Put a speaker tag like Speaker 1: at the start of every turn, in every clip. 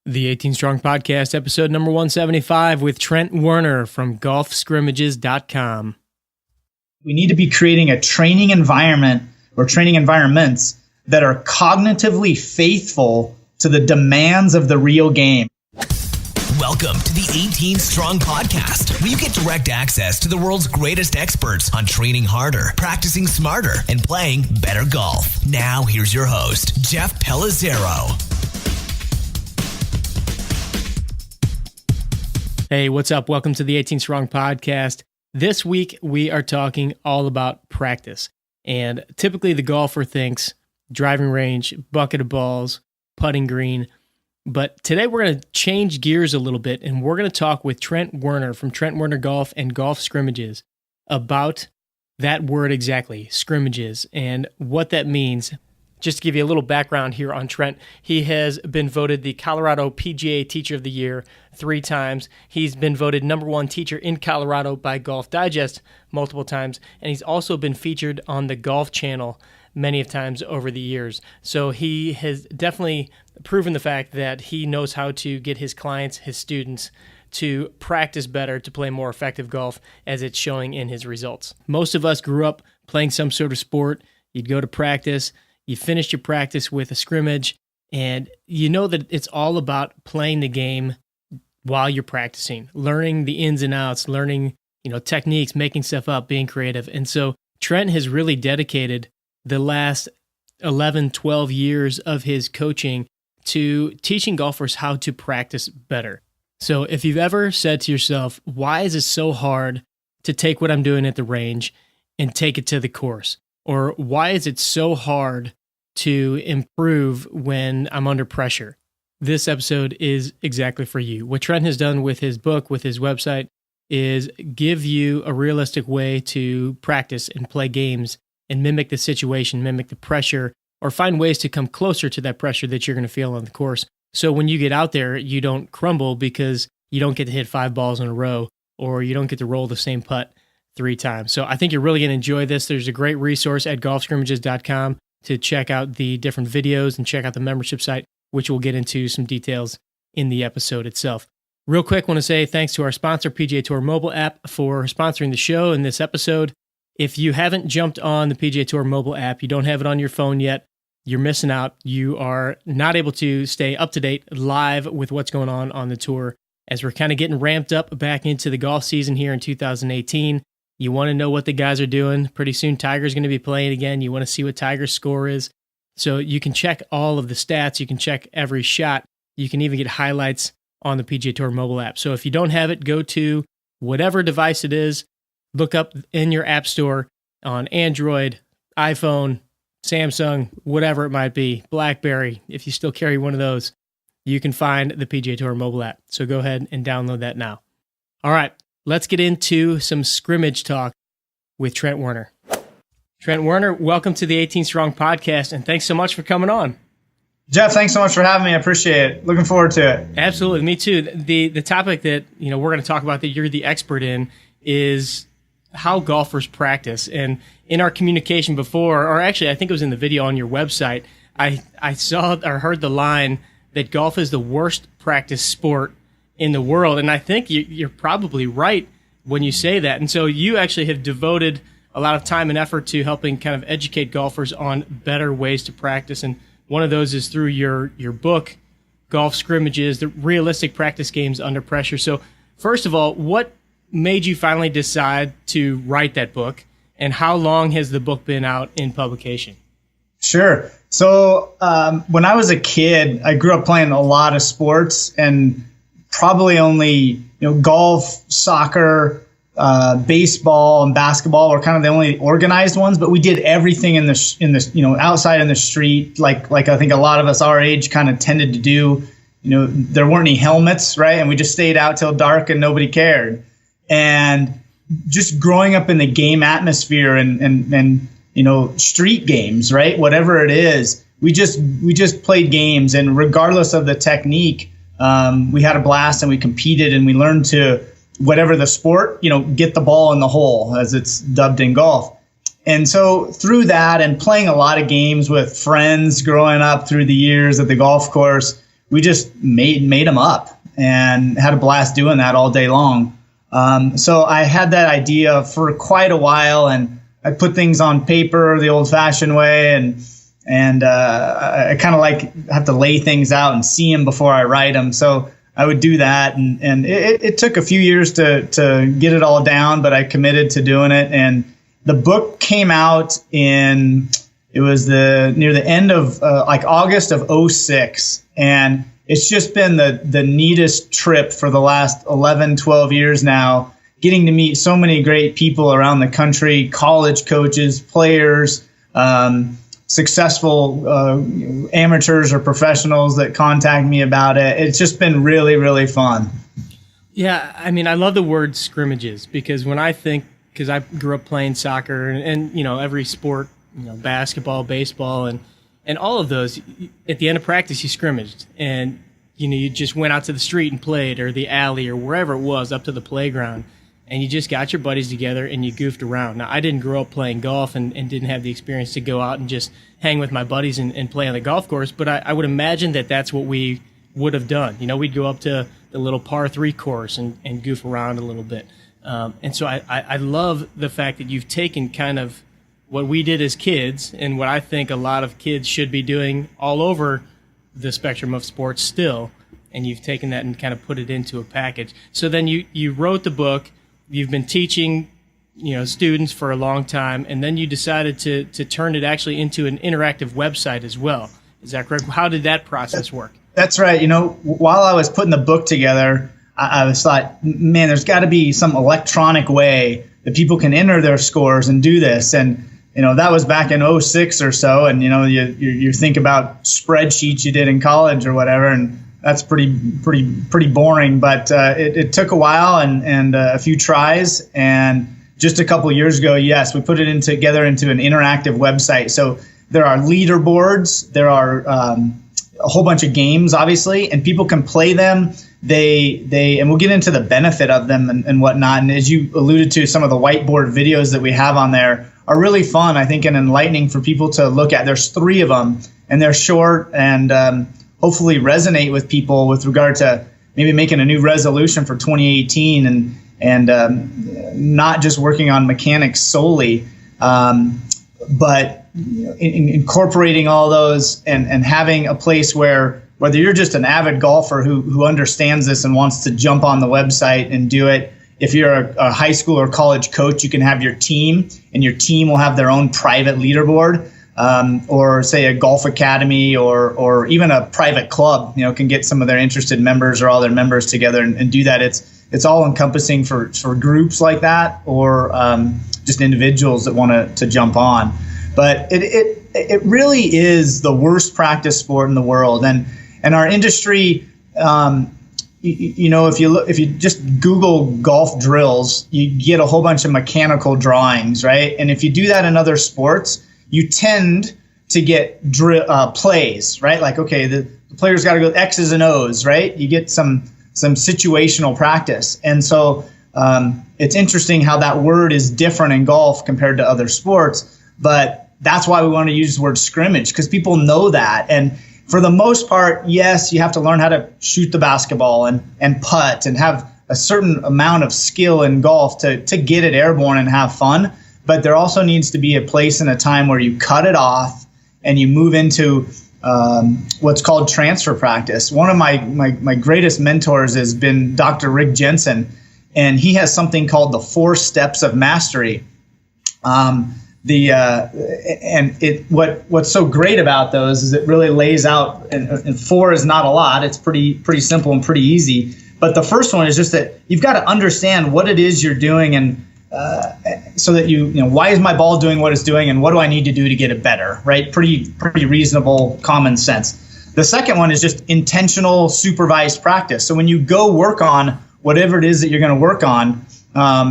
Speaker 1: The 18 Strong Podcast, episode number 175 with Trent Wearner from golfscrimmages.com.
Speaker 2: We need to be creating a training environment or training environments that are cognitively faithful to the demands of the real game.
Speaker 3: Welcome to the 18 Strong Podcast, where you get direct access to the world's greatest experts on training harder, practicing smarter, and playing better golf. Now, here's your host, Jeff Pellizzero.
Speaker 1: Hey, what's up? Welcome to the 18 Strong Podcast. This week, we are talking all about practice. And typically, the golfer thinks driving range, bucket of balls, putting green. But today, we're going to change gears a little bit, and we're going to talk with Trent Wearner from Trent Wearner Golf and Golf Scrimmages about that word exactly, scrimmages, and what that means. Just to give you a little background here on Trent, he has been voted the Colorado PGA Teacher of the Year 3 times. He's been voted number 1 teacher in Colorado by Golf Digest multiple times, and he's also been featured on the Golf Channel many of times over the years. So he has definitely proven the fact that he knows how to get his clients, his students, to practice better, to play more effective golf, as it's showing in his results. Most of us grew up playing some sort of sport. You'd go to practice. You finished your practice with a scrimmage, and you know that it's all about playing the game while you're practicing, learning the ins and outs, learning, techniques, making stuff up, being creative. And so Trent has really dedicated the last 11, 12 years of his coaching to teaching golfers how to practice better. So if you've ever said to yourself, why is it so hard to take what I'm doing at the range and take it to the course? Or why is it so hard to improve when I'm under pressure? This episode is exactly for you. What Trent has done with his book, with his website, is give you a realistic way to practice and play games and mimic the situation, mimic the pressure, or find ways to come closer to that pressure that you're going to feel on the course. So when you get out there, you don't crumble because you don't get to hit 5 balls in a row, or you don't get to roll the same putt 3 times. So I think you're really going to enjoy this. There's a great resource at golfscrimmages.com to check out the different videos and check out the membership site, which we'll get into some details in the episode itself. Real quick, want to say thanks to our sponsor, PGA Tour mobile app, for sponsoring the show in this episode. If you haven't jumped on the PGA Tour mobile app, you don't have it on your phone yet, you're missing out. You are not able to stay up to date live with what's going on the tour, as we're kind of getting ramped up back into the golf season here in 2018. You want to know what the guys are doing. Pretty soon, Tiger's going to be playing again. You want to see what Tiger's score is. So you can check all of the stats. You can check every shot. You can even get highlights on the PGA Tour mobile app. So if you don't have it, go to whatever device it is. Look up in your app store on Android, iPhone, Samsung, whatever it might be, BlackBerry. If you still carry one of those, you can find the PGA Tour mobile app. So go ahead and download that now. All right. Let's get into some scrimmage talk with Trent Wearner. Trent Wearner, welcome to the 18 Strong Podcast, and thanks so much for coming on.
Speaker 2: Jeff, thanks so much for having me. I appreciate it. Looking forward to it.
Speaker 1: Absolutely, me too. The topic that we're going to talk about that you're the expert in is how golfers practice. And in our communication before, or actually I think it was in the video on your website, I saw or heard the line that golf is the worst practice sport in the world. And I think you're probably right when you say that. And so you actually have devoted a lot of time and effort to helping kind of educate golfers on better ways to practice. And one of those is through your book, Golf Scrimmages, the realistic practice games under pressure. So first of all, what made you finally decide to write that book? And how long has the book been out in publication?
Speaker 2: Sure. So when I was a kid, I grew up playing a lot of sports, and probably only golf, soccer, baseball, and basketball were kind of the only organized ones. But we did everything in the outside in the street, like I think a lot of us our age kind of tended to do. There weren't any helmets, right? And we just stayed out till dark, and nobody cared. And just growing up in the game atmosphere and street games, right? Whatever it is, we just played games, and regardless of the technique, we had a blast, and we competed, and we learned to, whatever the sport, get the ball in the hole, as it's dubbed in golf. And so through that and playing a lot of games with friends growing up through the years at the golf course, we just made them up and had a blast doing that all day long. So I had that idea for quite a while, and I put things on paper the old-fashioned way, and I kind of have to lay things out and see them before I write them. So I would do that, and it took a few years to get it all down, but I committed to doing it. And the book came out near the end of August of 2006, and it's just been the neatest trip for the last 11, 12 years now, getting to meet so many great people around the country, college coaches, players, successful amateurs or professionals that contact me about it. It's just been really, really fun.
Speaker 1: Yeah, I mean, I love the word scrimmages, because because I grew up playing soccer and every sport, basketball, baseball, and all of those, at the end of practice, you scrimmaged, and you just went out to the street and played, or the alley, or wherever it was, up to the playground, and you just got your buddies together and you goofed around. Now, I didn't grow up playing golf and didn't have the experience to go out and just hang with my buddies and play on the golf course, but I would imagine that's what we would have done. We'd go up to the little par 3 course and goof around a little bit. And so I love the fact that you've taken kind of what we did as kids, and what I think a lot of kids should be doing all over the spectrum of sports still, and you've taken that and kind of put it into a package. So then you wrote the book. You've been teaching, students for a long time, and then you decided to turn it actually into an interactive website as well. Is that correct? How did that process work?
Speaker 2: That's right. While I was putting the book together, I was thought, man, there's got to be some electronic way that people can enter their scores and do this. And that was back in 2006 or so. And you think about spreadsheets you did in college or whatever, and that's pretty boring. But it took a while and a few tries. And just a couple of years ago, yes, we put it together into an interactive website. So there are leaderboards, there are a whole bunch of games, obviously, and people can play them. And we'll get into the benefit of them and whatnot. And as you alluded to, some of the whiteboard videos that we have on there are really fun, I think, and enlightening for people to look at. There's 3 of them, and they're short and hopefully resonate with people with regard to maybe making a new resolution for 2018 and not just working on mechanics solely, but incorporating all those and having a place where, whether you're just an avid golfer who understands this and wants to jump on the website and do it, if you're a high school or college coach, you can have your team, and your team will have their own private leaderboard, or say a golf academy or even a private club, can get some of their interested members or all their members together and do that. It's all encompassing for groups like that, or just individuals that want to jump on. But it really is the worst practice sport in the world, and our industry. If you just Google golf drills, you get a whole bunch of mechanical drawings, right? And if you do that in other sports, you tend to get plays, right? Like, okay, the player's got to go X's and O's, right? You get some situational practice. And so it's interesting how that word is different in golf compared to other sports, but that's why we want to use the word scrimmage, because people know that. And for the most part, yes, you have to learn how to shoot the basketball and putt and have a certain amount of skill in golf to get it airborne and have fun. But there also needs to be a place and a time where you cut it off and you move into what's called transfer practice. One of my greatest mentors has been Dr. Rick Jensen, and he has something called the 4 steps of mastery. What's so great about those is it really lays out, and 4 is not a lot. It's pretty simple and pretty easy. But the first one is just that you've got to understand what it is you're doing, and so that why is my ball doing what it's doing, and what do I need to do to get it better, right? Pretty reasonable common sense. The second one is just intentional supervised practice. So when you go work on whatever it is that you're going to work on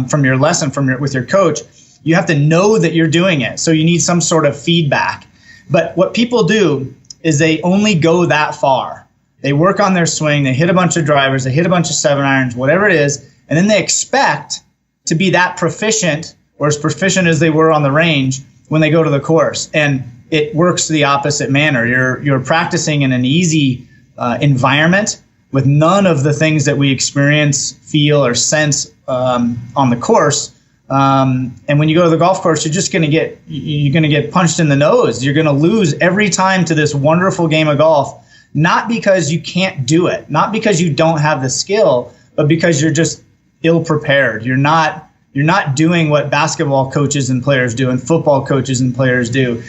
Speaker 2: from your lesson with your coach, you have to know that you're doing it. So you need some sort of feedback. But what people do is they only go that far. They work on their swing, they hit a bunch of drivers, they hit a bunch of 7-irons, whatever it is, and then they expect to be that proficient, or as proficient as they were on the range when they go to the course. And it works the opposite manner. You're practicing in an easy environment with none of the things that we experience, feel, or sense on the course. And when you go to the golf course, you're going to get punched in the nose. You're going to lose every time to this wonderful game of golf, not because you can't do it, not because you don't have the skill, but because you're just ill prepared. You're not doing what basketball coaches and players do and football coaches and players do.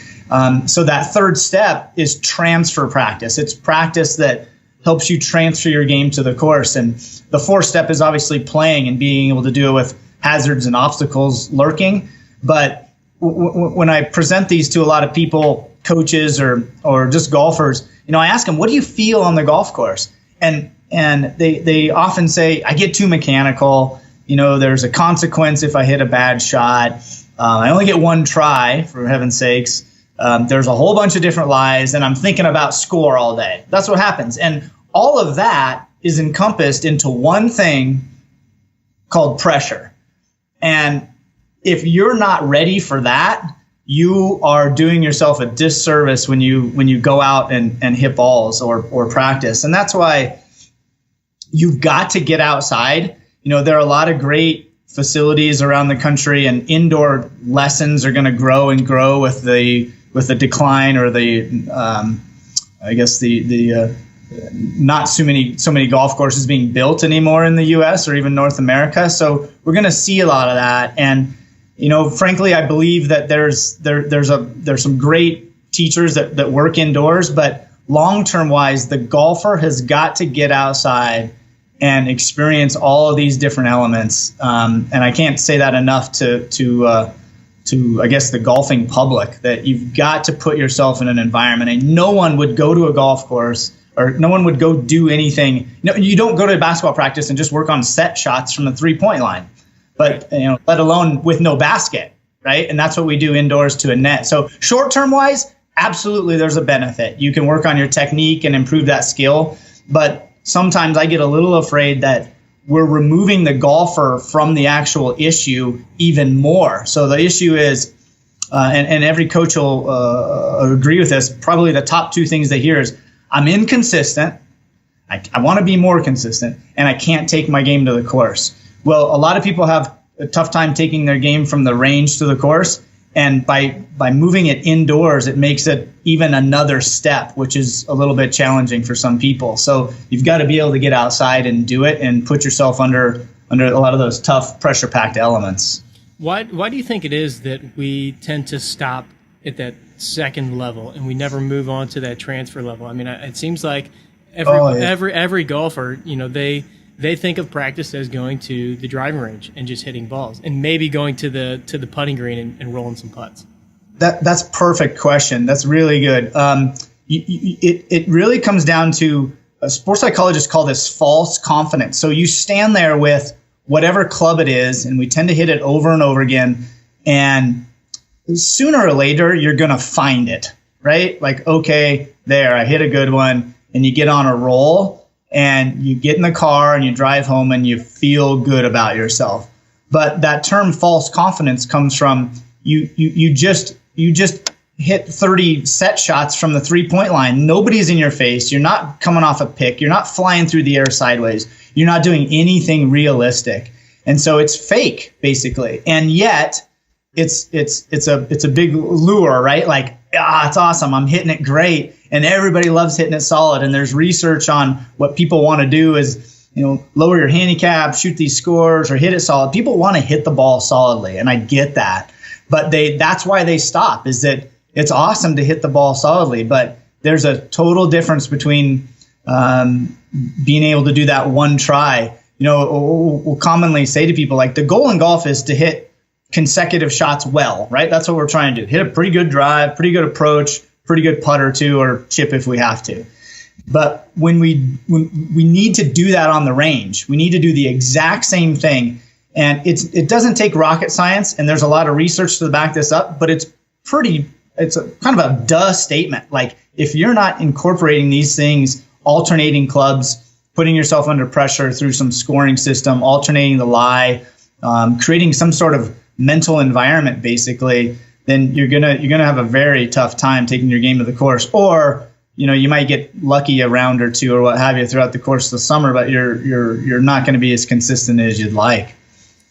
Speaker 2: So that third step is transfer practice. It's practice that helps you transfer your game to the course. And the fourth step is obviously playing and being able to do it with hazards and obstacles lurking. But when I present these to a lot of people, coaches or just golfers, I ask them, what do you feel on the golf course? And they often say, I get too mechanical. There's a consequence if I hit a bad shot. I only get one try, for heaven's sakes. There's a whole bunch of different lies, and I'm thinking about score all day. That's what happens. And all of that is encompassed into one thing called pressure. And if you're not ready for that, you are doing yourself a disservice when you go out and hit balls or practice. And that's why you've got to get outside. There are a lot of great facilities around the country, and indoor lessons are going to grow and grow with the decline or not so many golf courses being built anymore in the U.S. or even North America. So we're going to see a lot of that. And frankly, I believe that there's some great teachers that work indoors, but long-term wise, the golfer has got to get outside and experience all of these different elements. And I can't say that enough to I guess the golfing public, that you've got to put yourself in an environment. And no one would go to a golf course, or no one would go do anything. No, you don't go to basketball practice and just work on set shots from the 3-point line, but let alone with no basket, right? And that's what we do indoors to a net. So short-term wise, absolutely there's a benefit. You can work on your technique and improve that skill, but sometimes I get a little afraid that we're removing the golfer from the actual issue even more. So the issue is, and every coach will agree with this, probably the top two things they hear is, I'm inconsistent, I want to be more consistent, and I can't take my game to the course. Well, a lot of people have a tough time taking their game from the range to the course, and by moving it indoors, it makes it even another step, which is a little bit challenging for some people. So you've got to be able to get outside and do it and put yourself under a lot of those tough, pressure-packed elements.
Speaker 1: Why do you think it is that we tend to stop at that second level and we never move on to that transfer level? I mean, it seems like every golfer, they think of practice as going to the driving range and just hitting balls, and maybe going to the putting green and rolling some putts.
Speaker 2: That's a perfect question. That's really good. It really comes down to, sports psychologists call this false confidence. So you stand there with whatever club it is, and we tend to hit it over and over again, and sooner or later you're going to find it, right? Like, okay, there, I hit a good one, and you get on a roll, and you get in the car and you drive home and you feel good about yourself. But that term false confidence comes from you just hit 30 set shots from the 3-point line. Nobody's in your face. You're not coming off a pick. You're not flying through the air sideways. You're not doing anything realistic. And so it's fake, basically. And yet it's a big lure, right? Like, it's awesome. I'm hitting it great. And everybody loves hitting it solid. And there's research on what people want to do is, lower your handicap, shoot these scores, or hit it solid. People want to hit the ball solidly. And I get that. But that's why they stop, is that it's awesome to hit the ball solidly. But there's a total difference between being able to do that one try. We'll commonly say to people, like, the goal in golf is to hit consecutive shots well, right? That's what we're trying to do. Hit a pretty good drive, pretty good approach, pretty good putt or two, or chip if we have to. But when we need to do that on the range, we need to do the exact same thing. And it doesn't take rocket science, and there's a lot of research to back this up, but it's a kind of a duh statement. Like, if you're not incorporating these things, alternating clubs, putting yourself under pressure through some scoring system, alternating the lie, creating some sort of mental environment, basically, then you're gonna have a very tough time taking your game to the course, or you might get lucky a round or two or what have you throughout the course of the summer, but you're not going to be as consistent as you'd like.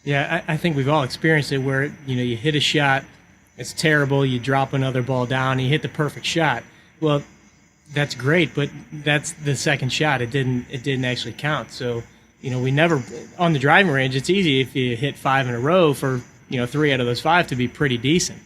Speaker 1: Yeah, I think we've all experienced it where, you hit a shot, it's terrible, you drop another ball down, and you hit the perfect shot. Well, that's great, but that's the second shot. It didn't actually count. So, we never, on the driving range, it's easy if you hit 5 in a row for, 3 out of those 5 to be pretty decent.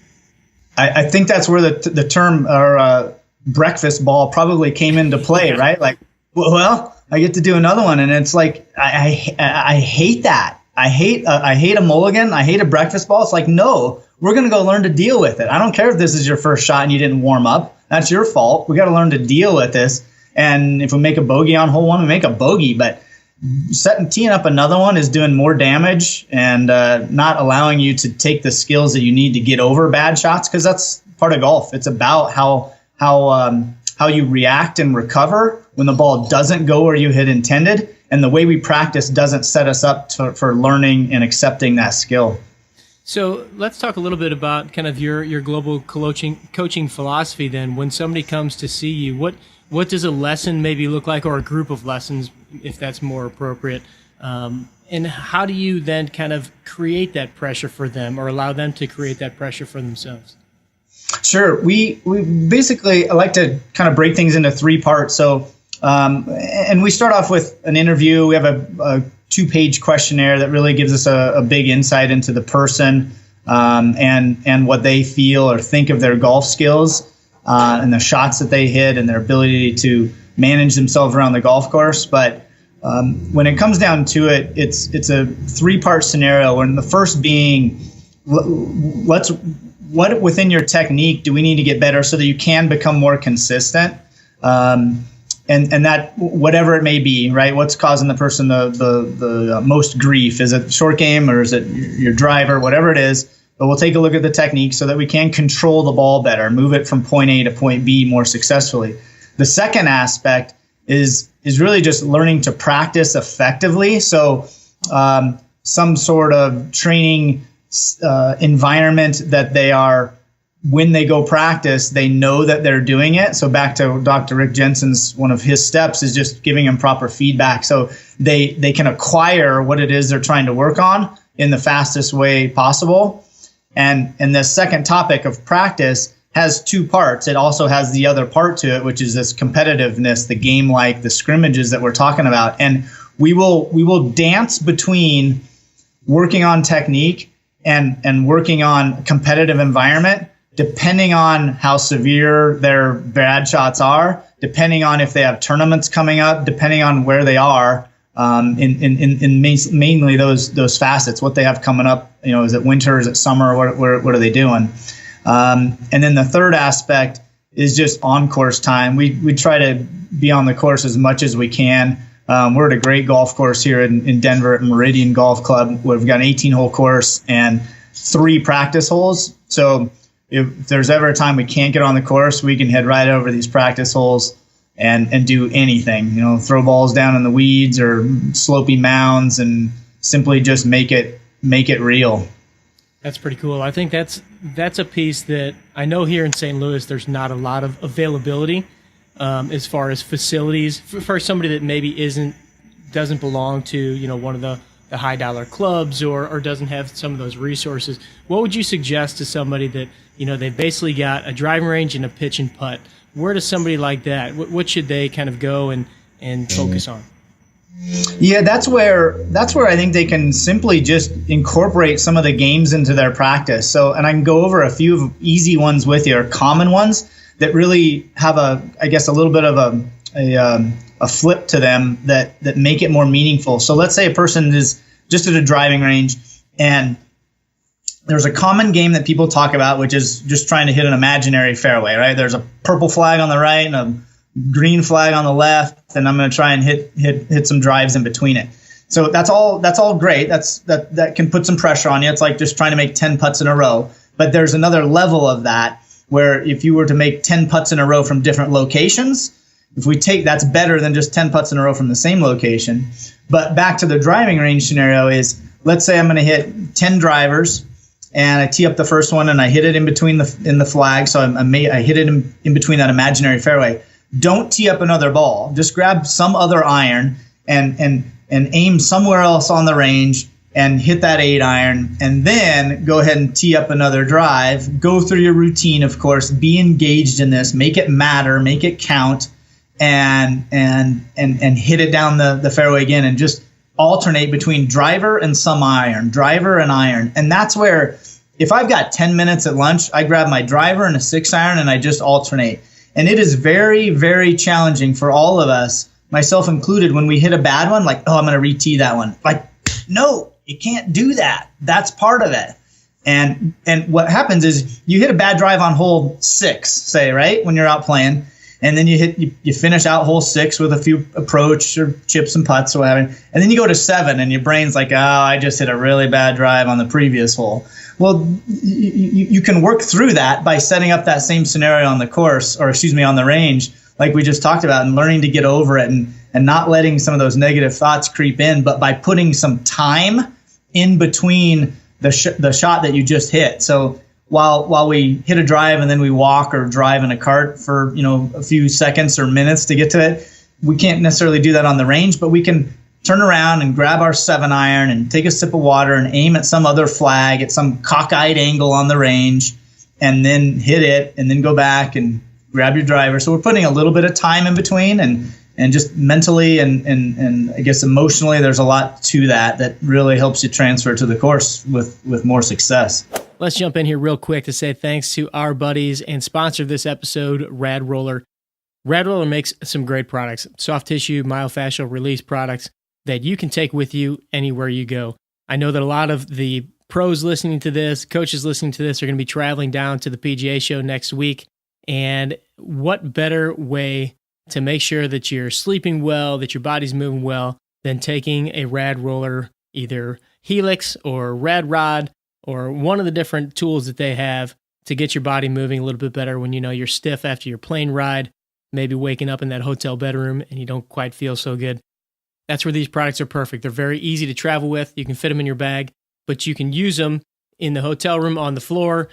Speaker 2: I think that's where the term or breakfast ball probably came into play, right? Like, well, I get to do another one, and it's like I hate that. I hate a mulligan. I hate a breakfast ball. It's like, no, we're going to go learn to deal with it. I don't care if this is your first shot and you didn't warm up. That's your fault. We got to learn to deal with this. And if we make a bogey on hole 1, we make a bogey. But teeing up another one is doing more damage and not allowing you to take the skills that you need to get over bad shots, because that's part of golf. It's about how you react and recover when the ball doesn't go where you had intended. And the way we practice doesn't set us up for learning and accepting that skill.
Speaker 1: So let's talk a little bit about kind of your global coaching philosophy then. When somebody comes to see you, what does a lesson maybe look like, or a group of lessons, if that's more appropriate? And how do you then kind of create that pressure for them, or allow them to create that pressure for themselves?
Speaker 2: Sure. We basically like to kind of break things into 3 parts. So, and we start off with an interview. We have a 2-page questionnaire that really gives us a big insight into the person and what they feel or think of their golf skills and the shots that they hit and their ability to manage themselves around the golf course. But when it comes down to it, it's a 3-part scenario. And the first being, what within your technique do we need to get better so that you can become more consistent? And that, whatever it may be, right? What's causing the person the most grief? Is it short game, or is it your driver? Whatever it is, but we'll take a look at the technique so that we can control the ball better, move it from point A to point B more successfully. The second aspect is really just learning to practice effectively. So some sort of training environment that they are, when they go practice, they know that they're doing it. So back to Dr. Rick Jensen's, one of his steps is just giving them proper feedback so they can acquire what it is they're trying to work on in the fastest way possible. And the second topic of practice has 2 parts. It also has the other part to it, which is this competitiveness, the game, like the scrimmages that we're talking about. And we will dance between working on technique and working on competitive environment, depending on how severe their bad shots are, depending on if they have tournaments coming up, depending on where they are in mainly those facets, what they have coming up. Is it winter, is it summer, what are they doing? And then the third aspect is just on-course time. We try to be on the course as much as we can. We're at a great golf course here in Denver at Meridian Golf Club. We've got an 18-hole course and 3 practice holes. So if there's ever a time we can't get on the course, we can head right over these practice holes and do anything, throw balls down in the weeds or slopey mounds and simply just make it real.
Speaker 1: That's pretty cool. I think that's a piece that I know here in St. Louis there's not a lot of availability as far as facilities for somebody that maybe doesn't belong to one of the high dollar clubs or doesn't have some of those resources. What would you suggest to somebody that they've basically got a driving range and a pitch and putt? Where does somebody like that, what should they kind of go and focus on?
Speaker 2: Yeah, that's where I think they can simply just incorporate some of the games into their practice. So, and I can go over a few easy ones with you, or common ones that really have a little bit of a flip to them that make it more meaningful. So let's say a person is just at a driving range and there's a common game that people talk about, which is just trying to hit an imaginary fairway, right? There's a purple flag on the right and a green flag on the left, and I'm going to try and hit some drives in between it. So that's all great. That can put some pressure on you. It's like just trying to make 10 putts in a row. But there's another level of that where if you were to make 10 putts in a row from different locations, that's better than just 10 putts in a row from the same location. But back to the driving range scenario is, let's say I'm going to hit 10 drivers and I tee up the first one and I hit it in between the flag. So I hit it in between that imaginary fairway. don't tee up another ball. Just grab some other iron and aim somewhere else on the range and hit that 8-iron, and then go ahead and tee up another drive. Go through your routine, of course. Be engaged in this. Make it matter. Make it count, and hit it down the fairway again, and just alternate between driver and some iron, driver and iron. And that's where, if I've got 10 minutes at lunch, I grab my driver and a 6-iron and I just alternate. And it is very, very challenging for all of us, myself included, when we hit a bad one, like, oh, I'm going to re-tee that one. Like, no, you can't do that. That's part of it. And what happens is you hit a bad drive on hole 6, say, right, when you're out playing. And then you finish out hole 6 with a few approach or chips and putts or whatever. And then you go to 7 and your brain's like, oh, I just hit a really bad drive on the previous hole. Well, you can work through that by setting up that same scenario on the course, or on the range, like we just talked about, and learning to get over it and not letting some of those negative thoughts creep in, but by putting some time in between the shot that you just hit. So while we hit a drive and then we walk or drive in a cart for, a few seconds or minutes to get to it, we can't necessarily do that on the range, but we can turn around and grab our 7-iron and take a sip of water and aim at some other flag at some cockeyed angle on the range, and then hit it, and then go back and grab your driver. So we're putting a little bit of time in between, and just mentally and I guess emotionally, there's a lot to that really helps you transfer to the course with more success.
Speaker 1: Let's jump in here real quick to say thanks to our buddies and sponsor of this episode, Rad Roller. Rad Roller makes some great products, soft tissue, myofascial release products that you can take with you anywhere you go. I know that a lot of the pros listening to this, coaches listening to this, are going to be traveling down to the PGA show next week. And what better way to make sure that you're sleeping well, that your body's moving well, than taking a Rad Roller, either Helix or Rad Rod, or one of the different tools that they have to get your body moving a little bit better when you're stiff after your plane ride, maybe waking up in that hotel bedroom and you don't quite feel so good. That's where these products are perfect. They're very easy to travel with. You can fit them in your bag, but you can use them in the hotel room on the floor,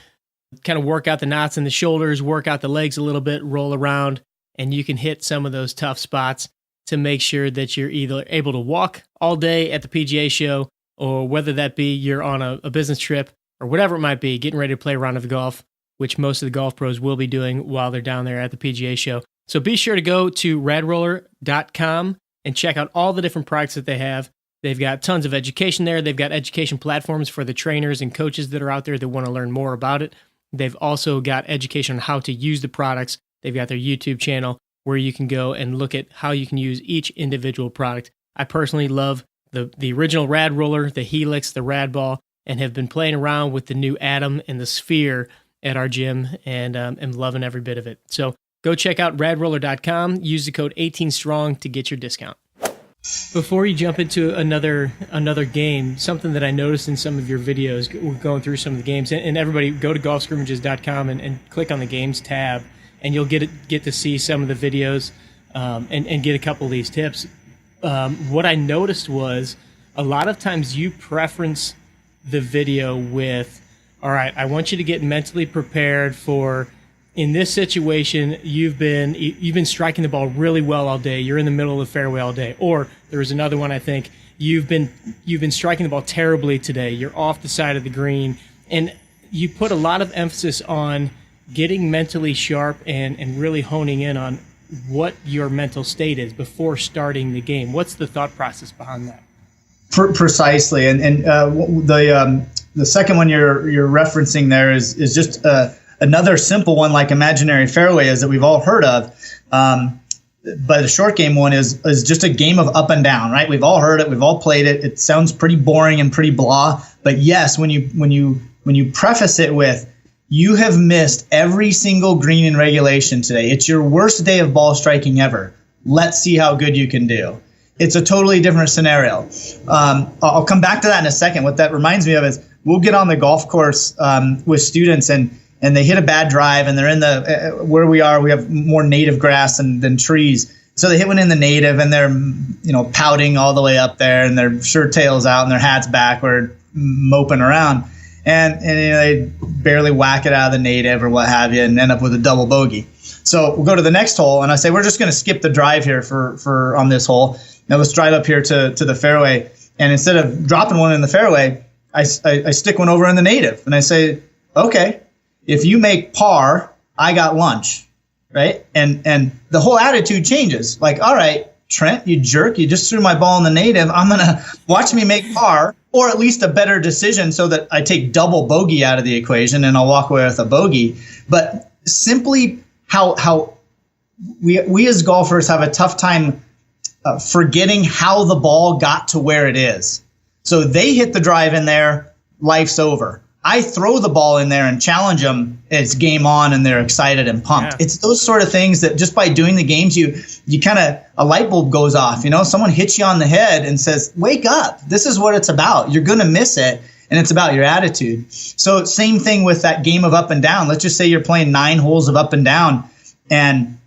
Speaker 1: kind of work out the knots in the shoulders, work out the legs a little bit, roll around, and you can hit some of those tough spots to make sure that you're either able to walk all day at the PGA show, or whether that be you're on a business trip or whatever it might be, getting ready to play a round of golf, which most of the golf pros will be doing while they're down there at the PGA show. So be sure to go to radroller.com and check out all the different products that they have. They've got tons of education there. They've got education platforms for the trainers and coaches that are out there that want to learn more about it. They've also got education on how to use the products. They've got their YouTube channel where you can go and look at how you can use each individual product. I personally love the original Rad Roller, the Helix, the Rad Ball, and have been playing around with the new Atom and the Sphere at our gym, and am loving every bit of it. So go check out radroller.com. Use the code 18STRONG to get your discount. Before you jump into another game, something that I noticed in some of your videos, going through some of the games, and everybody go to golfscrimmages.com and click on the games tab, and you'll get to see some of the videos and get a couple of these tips. What I noticed was a lot of times you preference the video with, all right, I want you to get mentally prepared for, in this situation, you've been striking the ball really well all day. You're in the middle of the fairway all day. Or there was another one, I think, you've been striking the ball terribly today. You're off the side of the green. And you put a lot of emphasis on getting mentally sharp and really honing in on what your mental state is before starting the game. What's the thought process behind that?
Speaker 2: Precisely. And the second one you're referencing there is just another simple one, like imaginary fairway, is that we've all heard of. But the short game one is just a game of up and down, right? We've all heard it. We've all played it. It sounds pretty boring and pretty blah. But yes, when you preface it with, you have missed every single green in regulation today. It's your worst day of ball striking ever. Let's see how good you can do. It's a totally different scenario. I'll come back to that in a second. What that reminds me of is we'll get on the golf course with students and they hit a bad drive, and they're in where we are, we have more native grass than trees. So they hit one in the native, and they're pouting all the way up there, and their shirt tails out and their hats backward, moping around. And they barely whack it out of the native or what have you and end up with a double bogey. So we'll go to the next hole, and I say, we're just going to skip the drive here for on this hole. Now let's drive up here to the fairway. And instead of dropping one in the fairway, I stick one over in the native. And I say, okay, if you make par, I got lunch, right? And the whole attitude changes. Like, all right, Trent, you jerk, you just threw my ball in the native. I'm going to watch me make par, or at least a better decision so that I take double bogey out of the equation and I'll walk away with a bogey. But simply how we as golfers have a tough time forgetting how the ball got to where it is. So they hit the drive in there, life's over. I throw the ball in there and challenge them, it's game on, and they're excited and pumped. Yeah. It's those sort of things that just by doing the games, you kind of, a light bulb goes off. Someone hits you on the head and says, wake up. This is what it's about. You're going to miss it, and it's about your attitude. So same thing with that game of up and down. Let's just say you're playing 9 holes of up and down, and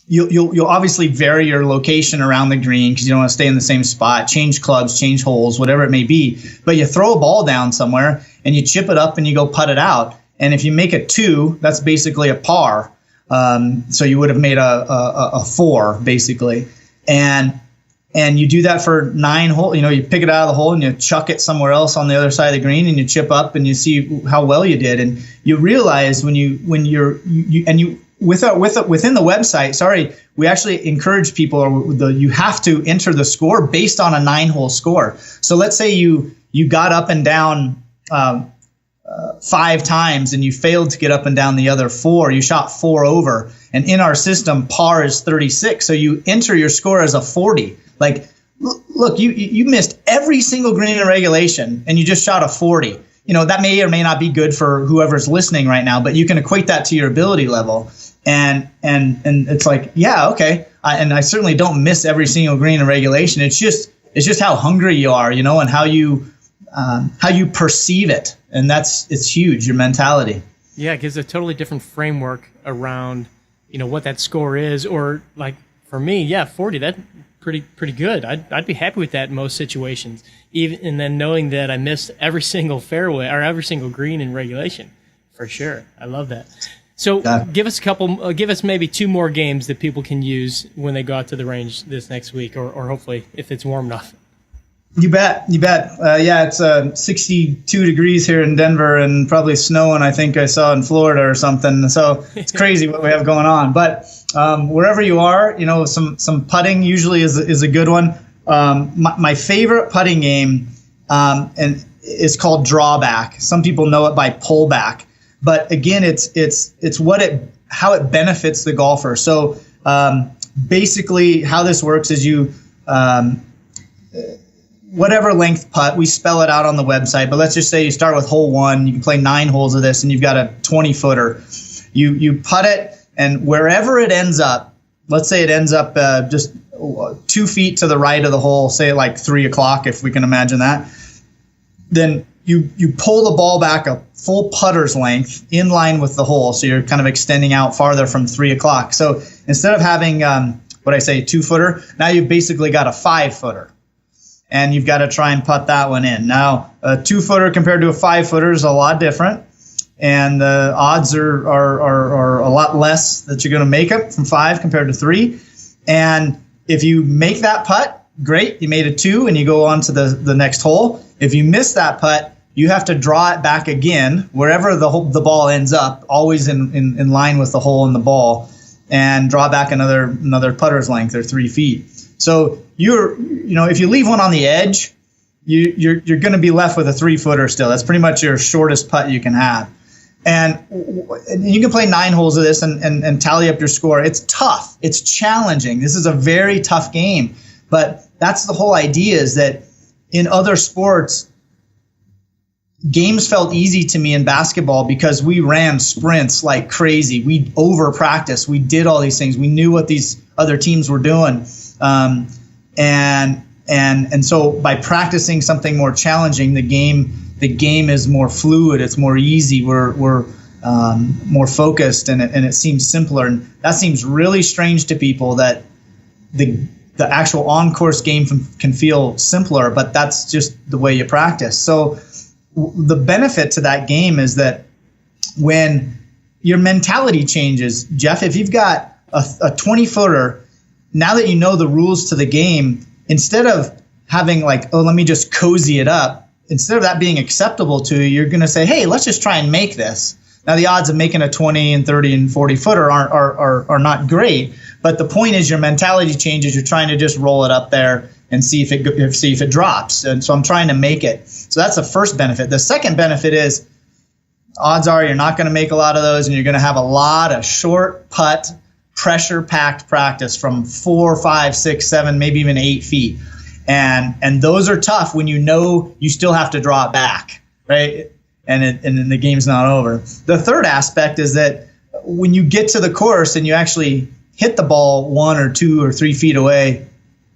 Speaker 2: you'll obviously vary your location around the green because you don't want to stay in the same spot, change clubs, change holes, whatever it may be. But you throw a ball down somewhere and you chip it up and you go putt it out. And if you make a 2, that's basically a par. So you would have made a 4 basically. And you do that for 9 holes. You pick it out of the hole and you chuck it somewhere else on the other side of the green and you chip up and you see how well you did. And you realize within the website, we actually encourage people, you have to enter the score based on a 9-hole score. So let's say you got up and down 5 times and you failed to get up and down the other 4. You shot 4 over. And in our system, par is 36. So you enter your score as a 40. Like, look, you missed every single green in regulation and you just shot a 40. That may or may not be good for whoever's listening right now, but you can equate that to your ability level. And it's like, yeah, okay. I certainly don't miss every single green in regulation. It's just how hungry you are, and how you perceive it. And it's huge, your mentality.
Speaker 1: Yeah, it gives a totally different framework around, what that score is. Or like for me, 40, that's pretty good. I'd be happy with that in most situations. And then knowing that I missed every single fairway or every single green in regulation, for sure. I love that. So give us maybe 2 more games that people can use when they go out to the range this next week, or hopefully if it's warm enough.
Speaker 2: You bet. It's 62 degrees here in Denver and probably snowing, I think I saw in Florida or something. So it's crazy what we have going on. But wherever you are, some putting usually is a good one. My favorite putting game and is called drawback. Some people know it by pullback. But again, it's how it benefits the golfer. So basically, how this works is you whatever length putt, we spell it out on the website. But let's just say you start with hole 1, you can play 9 holes of this, and you've got a 20-footer. You putt it, and wherever it ends up, let's say it ends up just 2 feet to the right of the hole, say like 3 o'clock, if we can imagine that. Then you pull the ball back a full putter's length in line with the hole, so you're kind of extending out farther from 3 o'clock. So instead of having, a 2-footer, now you've basically got a 5-footer. And you've got to try and putt that one in. Now, a 2-footer compared to a 5-footer is a lot different. And the odds are a lot less that you're going to make it from 5 compared to 3. And if you make that putt, great, you made a 2 and you go on to the next hole. If you miss that putt, you have to draw it back again, wherever the ball ends up, always in line with the hole in the ball, and draw back another putter's length, or 3 feet. So if you leave one on the edge, you're going to be left with a 3-footer still. That's pretty much your shortest putt you can have. And you can play 9 holes of this and tally up your score. It's tough. It's challenging. This is a very tough game. But that's the whole idea, is that in other sports, games felt easy to me in basketball because we ran sprints like crazy. We over-practiced. We did all these things. We knew what these other teams were doing. And so by practicing something more challenging, the game is more fluid. It's more easy. We're more focused, and it seems simpler. And that seems really strange to people, that the actual on-course game can feel simpler, but that's just the way you practice. So the benefit to that game is that when your mentality changes, Jeff. If you've got a 20-footer, now that you know the rules to the game, instead of having like, oh, let me just cozy it up, instead of that being acceptable to you, you're going to say, hey, let's just try and make this. Now, the odds of making a 20 and 30 and 40 footer are not great, but the point is your mentality changes. You're trying to just roll it up there and see if it drops. And so I'm trying to make it. So that's the first benefit. The second benefit is odds are you're not going to make a lot of those, and you're going to have a lot of short putt, pressure-packed practice from 4, 5, 6, 7, maybe even 8 feet. And those are tough when you know you still have to draw it back, right? And then the game's not over. The third aspect is that when you get to the course and you actually hit the ball 1 or 2 or 3 feet away,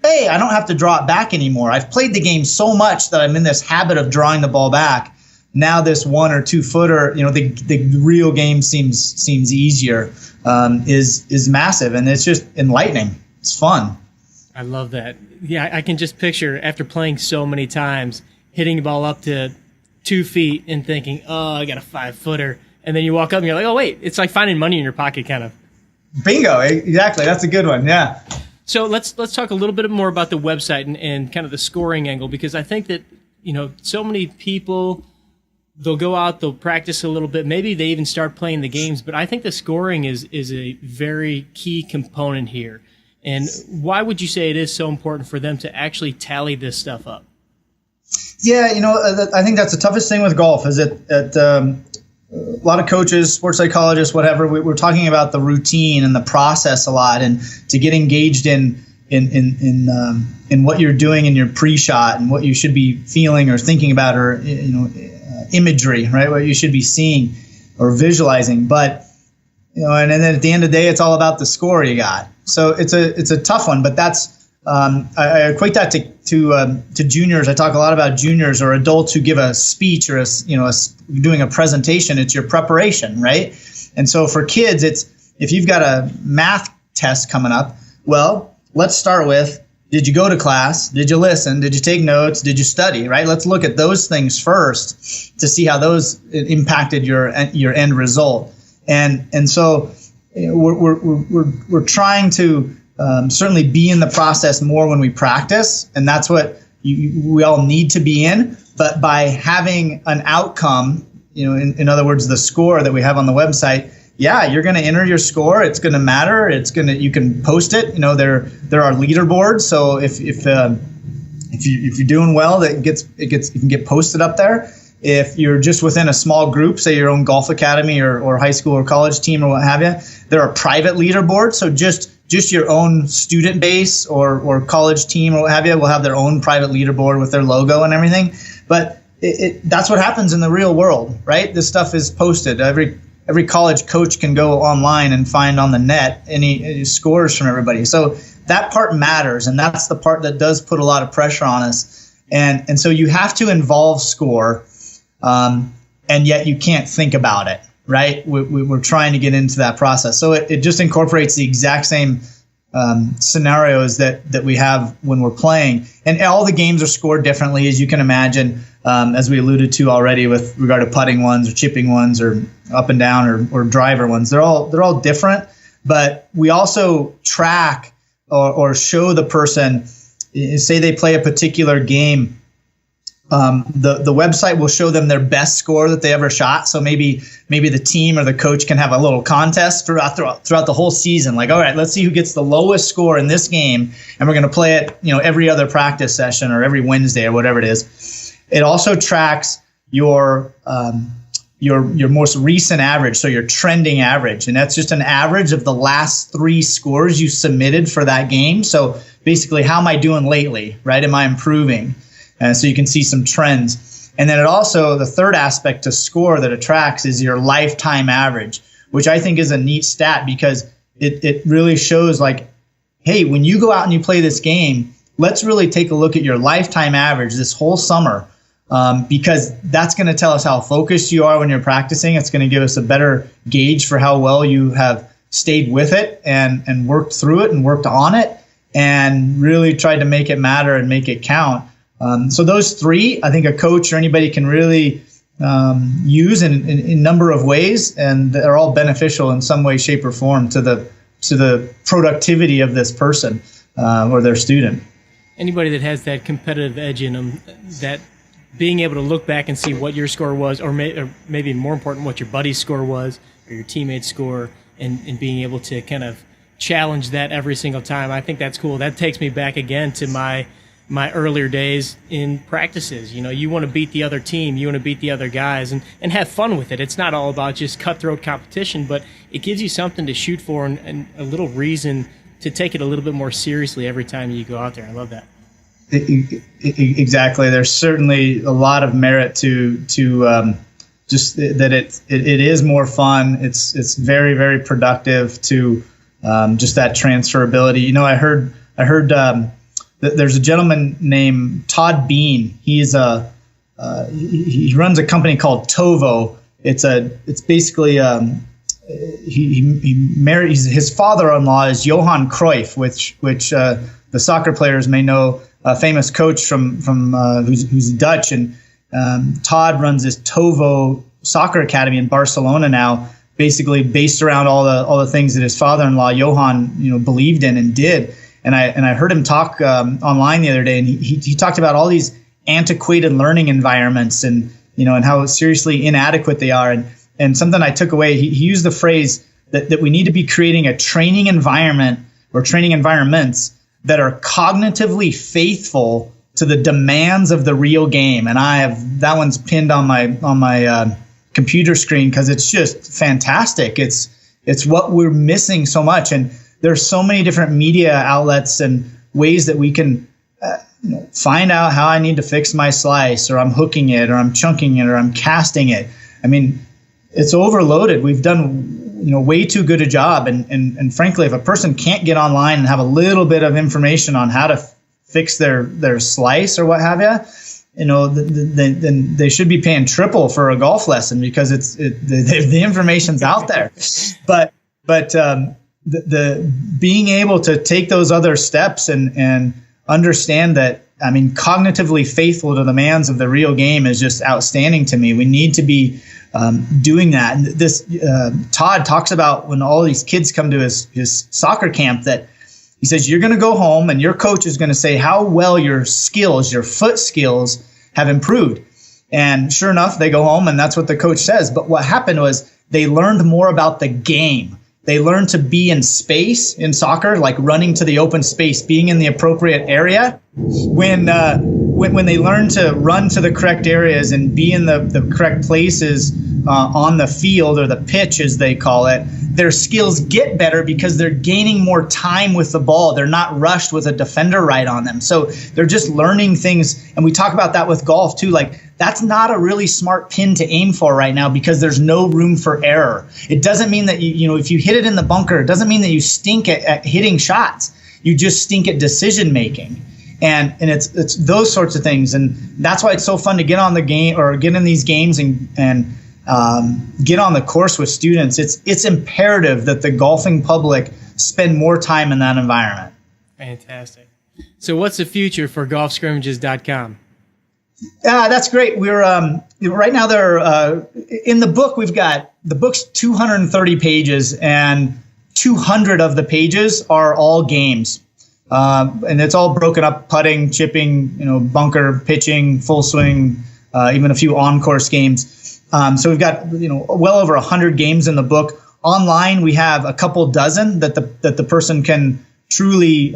Speaker 2: hey, I don't have to draw it back anymore. I've played the game so much that I'm in this habit of drawing the ball back. Now this 1 or 2 footer, the real game seems easier, is massive, and it's just enlightening. It's fun.
Speaker 1: I love that. Yeah, I can just picture after playing so many times, hitting the ball up to 2 feet and thinking, oh, I got a 5-footer. And then you walk up and you're like, oh, wait, it's like finding money in your pocket kind of.
Speaker 2: Bingo. Exactly. That's a good one. Yeah.
Speaker 1: So let's talk a little bit more about the website and kind of the scoring angle, because I think that, so many people, they'll go out, they'll practice a little bit. Maybe they even start playing the games, but I think the scoring is a very key component here. And why would you say it is so important for them to actually tally this stuff up?
Speaker 2: Yeah, I think that's the toughest thing with golf is that a lot of coaches, sports psychologists, whatever, we're talking about the routine and the process a lot, and to get engaged in what you're doing in your pre-shot and what you should be feeling or thinking about, or imagery, right? What you should be seeing or visualizing. But and then at the end of the day, it's all about the score you got. So it's a tough one, but that's I equate that to juniors. I talk a lot about juniors or adults who give a speech or doing a presentation. It's your preparation, right? And so for kids, it's if you've got a math test coming up, well, let's start with, did you go to class? Did you listen? Did you take notes? Did you study, right? Let's look at those things first to see how those impacted your end result. And so we're trying to certainly be in the process more when we practice, and that's what we all need to be in. But by having an outcome, in other words, the score that we have on the website, yeah, you're going to enter your score. It's going to matter. You can post it. There are leaderboards. So if you're doing well, it can get posted up there. If you're just within a small group, say your own golf academy or high school or college team or what have you, there are private leaderboards. So just your own student base or college team or what have you will have their own private leaderboard with their logo and everything. But that's what happens in the real world, right? This stuff is posted. Every college coach can go online and find on the net any scores from everybody. So that part matters, and that's the part that does put a lot of pressure on us. And so you have to involve score, and yet you can't think about it, right? We're trying to get into that process. So it just incorporates the exact same scenarios that we have when we're playing. And all the games are scored differently, as you can imagine, as we alluded to already with regard to putting ones or chipping ones or up and down or driver ones. They're all different, but we also track or show the person, say they play a particular game, the website will show them their best score that they ever shot. So maybe the team or the coach can have a little contest throughout the whole season. Like, all right, let's see who gets the lowest score in this game, and we're going to play it, every other practice session or every Wednesday or whatever it is. It also tracks your most recent average, so your trending average, and that's just an average of the last 3 scores you submitted for that game. So basically, how am I doing lately, right? Am I improving? And so you can see some trends. And then it also, the third aspect to score that it tracks is your lifetime average, which I think is a neat stat because it really shows like, hey, when you go out and you play this game, let's really take a look at your lifetime average this whole summer, because that's going to tell us how focused you are when you're practicing. It's going to give us a better gauge for how well you have stayed with it and worked through it and worked on it and really tried to make it matter and make it count. So those 3, I think a coach or anybody can really use in a number of ways, and they're all beneficial in some way, shape, or form to the productivity of this person or their student.
Speaker 1: Anybody that has that competitive edge in them, that being able to look back and see what your score was, or maybe more important, what your buddy's score was, or your teammate's score, and being able to kind of challenge that every single time, I think that's cool. That takes me back again to my earlier days in practices. You want to beat the other team, you want to beat the other guys, and have fun with it. It's not all about just cutthroat competition, but it gives you something to shoot for and a little reason to take it a little bit more seriously every time you go out there. I love that.
Speaker 2: Exactly. There's certainly a lot of merit to just that it is more fun. It's very, very productive to just that transferability. I heard that there's a gentleman named Todd Bean. He's he runs a company called Tovo. It's basically he married, his father-in-law is Johan Cruyff, which the soccer players may know, a famous coach from who's Dutch, and Todd runs this Tovo soccer academy in Barcelona now, basically based around all the things that his father-in-law Johan believed in and did. And I heard him talk online the other day, and he talked about all these antiquated learning environments and how seriously inadequate they are. And something I took away, he used the phrase that we need to be creating a training environment or training environments that are cognitively faithful to the demands of the real game. And I have that one's pinned on my computer screen because it's just fantastic. It's what we're missing so much, and there's so many different media outlets and ways that we can find out how I need to fix my slice, or I'm hooking it, or I'm chunking it, or I'm casting it. I mean, it's overloaded. We've done way too good a job, and frankly, if a person can't get online and have a little bit of information on how to fix their slice or what have you, then they should be paying triple for a golf lesson because the information's out there. But the being able to take those other steps and understand that, I mean, cognitively faithful to the demands of the real game is just outstanding to me. We need to be doing that. And this Todd talks about when all these kids come to his soccer camp, that he says, you're going to go home and your coach is going to say how well your skills, your foot skills have improved. And sure enough, they go home and that's what the coach says. But what happened was they learned more about the game. They learned to be in space in soccer, like running to the open space, being in the appropriate area. When they learn to run to the correct areas and be in the correct places on the field, or the pitch as they call it, their skills get better because they're gaining more time with the ball. They're not rushed with a defender right on them. So they're just learning things. And we talk about that with golf too. Like, that's not a really smart pin to aim for right now because there's no room for error. It doesn't mean that if you hit it in the bunker, it doesn't mean that you stink at hitting shots. You just stink at decision making. And it's those sorts of things. And that's why it's so fun to get on the game or get in these games and get on the course with students. It's imperative that the golfing public spend more time in that environment.
Speaker 1: Fantastic. So what's the future for golfscrimmages.com?
Speaker 2: That's great. We're right now they're in the book. We've got the book's 230 pages, and 200 of the pages are all games. And it's all broken up: putting, chipping, bunker, pitching, full swing, even a few on-course games. So we've got well over 100 games in the book. Online, we have a couple dozen that the person can truly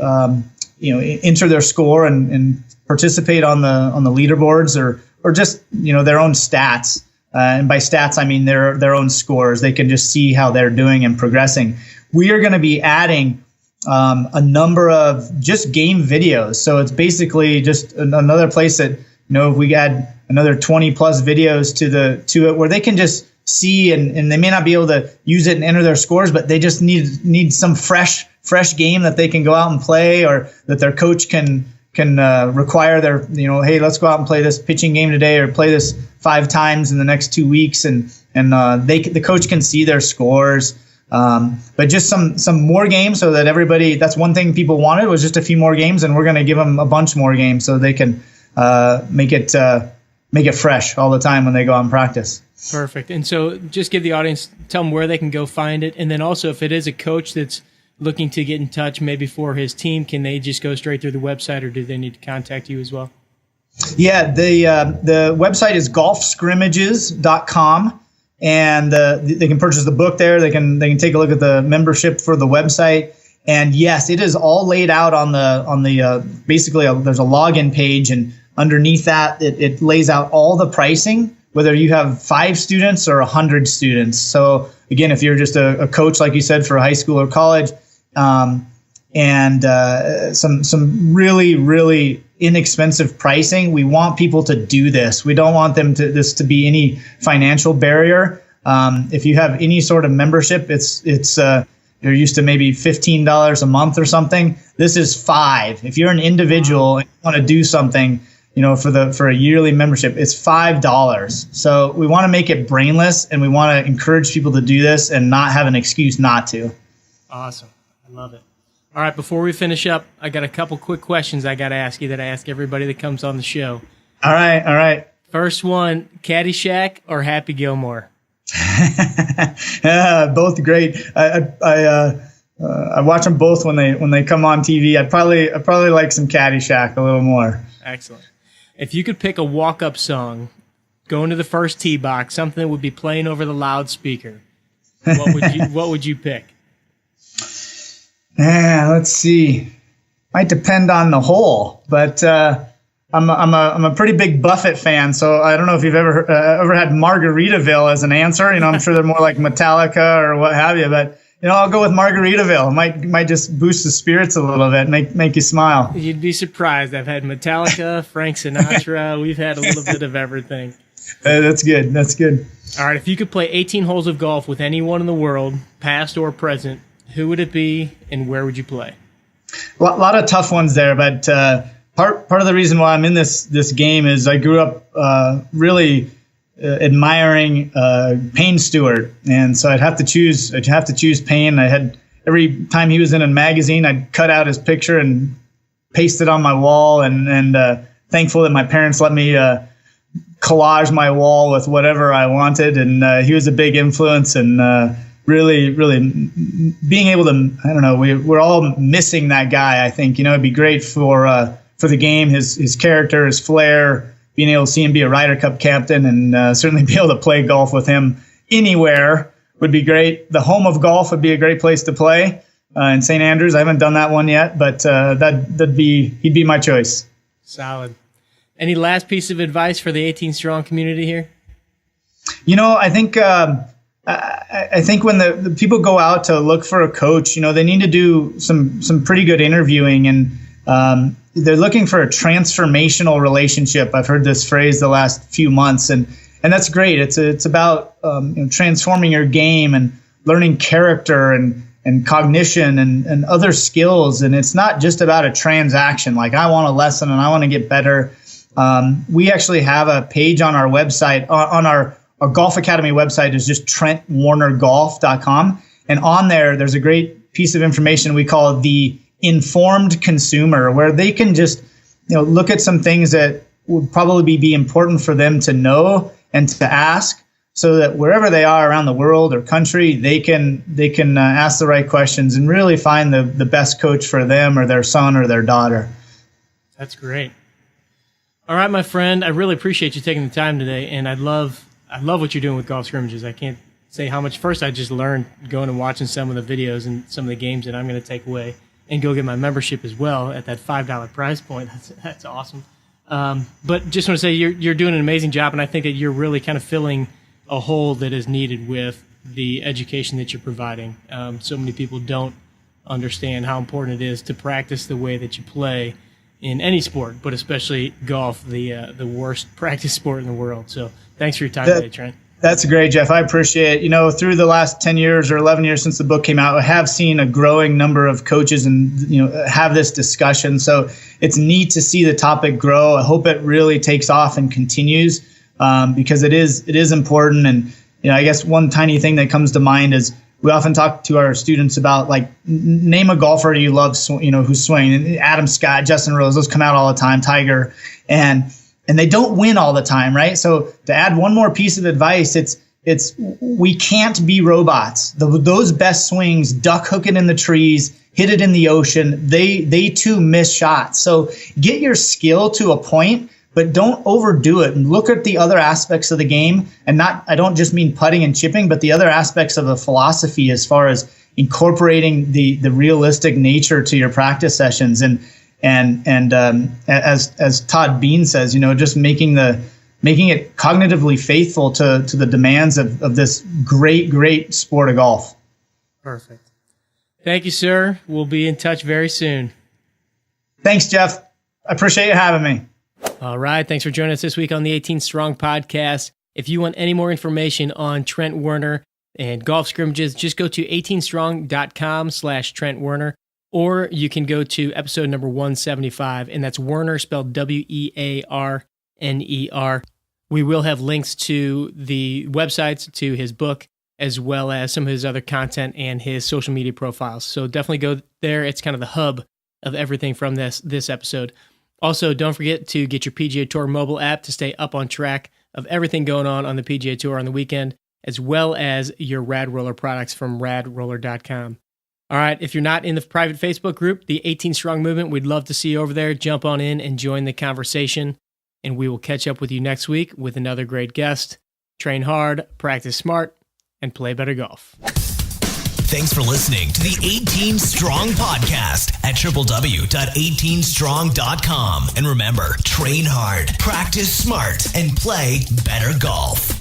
Speaker 2: enter their score and participate on the leaderboards or just their own stats. And by stats, I mean their own scores. They can just see how they're doing and progressing. We are going to be adding a number of just game videos. So it's basically just another place that, if we add another 20 plus videos to it where they can just see and they may not be able to use it and enter their scores, but they just need some fresh game that they can go out and play, or that their coach can require their, hey, let's go out and play this pitching game today, or play this 5 times in the next 2 weeks. And the coach can see their scores. But just some more games so that everybody, that's one thing people wanted, was just a few more games, and we're going to give them a bunch more games so they can make it make it fresh all the time when they go out and practice.
Speaker 1: Perfect. And so just give the audience, tell them where they can go find it. And then also, if it is a coach that's looking to get in touch maybe for his team, can they just go straight through the website, or do they need to contact you as well?
Speaker 2: Yeah, the website is golfscrimmages.com, and they can purchase the book there. They can take a look at the membership for the website. And yes, it is all laid out on the basically there's a login page, and underneath that it lays out all the pricing, whether you have 5 students or 100 students. So again, if you're just a coach, like you said, for high school or college, and some really, really inexpensive pricing. We want people to do this. We don't want this to be any financial barrier. If you have any sort of membership, it's you're used to maybe $15 a month or something. This is $5. If you're an individual and you want to do something, for a yearly membership, it's $5. So we want to make it brainless, and we want to encourage people to do this and not have an excuse not to.
Speaker 1: Awesome. I love it. All right, before we finish up, I got a couple quick questions I got to ask you that I ask everybody that comes on the show.
Speaker 2: All right.
Speaker 1: First one, Caddyshack or Happy Gilmore?
Speaker 2: Both great. I watch them both when they come on TV. I'd probably like some Caddyshack a little more.
Speaker 1: Excellent. If you could pick a walk-up song, go into the first tee box, something that would be playing over the loudspeaker, what would you pick?
Speaker 2: Let's see. Might depend on the hole, but I'm a pretty big Buffett fan, so I don't know if you've ever had Margaritaville as an answer. I'm sure they're more like Metallica or what have you, but I'll go with Margaritaville. Might just boost the spirits a little bit, make you smile.
Speaker 1: You'd be surprised. I've had Metallica, Frank Sinatra. We've had a little bit of everything.
Speaker 2: That's good.
Speaker 1: All right, if you could play 18 holes of golf with anyone in the world, past or present, who would it be and where would you play?
Speaker 2: A lot of tough ones there, but part of the reason why I'm in this game is I grew up really admiring Payne Stewart, and so I'd have to choose Payne. I had every time he was in a magazine, I'd cut out his picture and paste it on my wall, and thankful that my parents let me collage my wall with whatever I wanted, and he was a big influence, and really being able to, I don't know, we're all missing that guy. I think, it'd be great for the game, his character, his flair, being able to see him be a Ryder Cup captain, and certainly be able to play golf with him anywhere would be great. The home of golf would be a great place to play in St. Andrews. I haven't done that one yet, but he'd be my choice.
Speaker 1: Solid. Any last piece of advice for the 18 Strong community here?
Speaker 2: I think when the people go out to look for a coach, they need to do some pretty good interviewing, and they're looking for a transformational relationship. I've heard this phrase the last few months, and that's great. It's about transforming your game and learning character and cognition and other skills, and it's not just about a transaction. Like, I want a lesson and I want to get better. We actually have a page on our website, on our Golf Academy website is just TrentWarnerGolf.com. And on there's a great piece of information we call the informed consumer, where they can just look at some things that would probably be important for them to know and to ask, so that wherever they are around the world or country, they can ask the right questions and really find the best coach for them or their son or their daughter.
Speaker 1: That's great. All right, my friend, I really appreciate you taking the time today, and I love what you're doing with golf scrimmages. I can't say how much. First, I just learned going and watching some of the videos and some of the games that I'm going to take away and go get my membership as well at that $5 price point. That's awesome. But just want to say you're doing an amazing job, and I think that you're really kind of filling a hole that is needed with the education that you're providing. So many people don't understand how important it is to practice the way that you play in any sport, but especially golf, the worst practice sport in the world. So thanks for your time today, Trent.
Speaker 2: That's great, Jeff. I appreciate it. Through the last 10 years or 11 years since the book came out, I have seen a growing number of coaches and have this discussion. So it's neat to see the topic grow. I hope it really takes off and continues, because it is important. And I guess one tiny thing that comes to mind is we often talk to our students about, like, name a golfer you love, who's swinging. Adam Scott, Justin Rose, those come out all the time, Tiger. And and they don't win all the time, right? So to add one more piece of advice, we can't be robots. Those best swings, duck hook it in the trees, hit it in the ocean, they too miss shots. So get your skill to a point, but don't overdo it, and look at the other aspects of the game. And I don't just mean putting and chipping, but the other aspects of the philosophy as far as incorporating the realistic nature to your practice sessions. And as Todd Bean says, just making it cognitively faithful to the demands of this great sport of golf.
Speaker 1: Perfect. Thank you, sir. We'll be in touch very soon.
Speaker 2: Thanks, Jeff. I appreciate you having me.
Speaker 1: All right. Thanks for joining us this week on the 18 Strong podcast. If you want any more information on Trent Wearner and golf scrimmages, just go to 18strong.com/Trent Wearner, or you can go to episode number 175, and that's Wearner spelled Wearner. We will have links to the websites, to his book, as well as some of his other content and his social media profiles. So definitely go there. It's kind of the hub of everything from this episode. Also, don't forget to get your PGA Tour mobile app to stay up on track of everything going on the PGA Tour on the weekend, as well as your Rad Roller products from radroller.com. All right, if you're not in the private Facebook group, the 18 Strong Movement, we'd love to see you over there. Jump on in and join the conversation, and we will catch up with you next week with another great guest. Train hard, practice smart, and play better golf.
Speaker 3: Thanks for listening to the 18 Strong podcast at www.18strong.com. And remember, train hard, practice smart, and play better golf.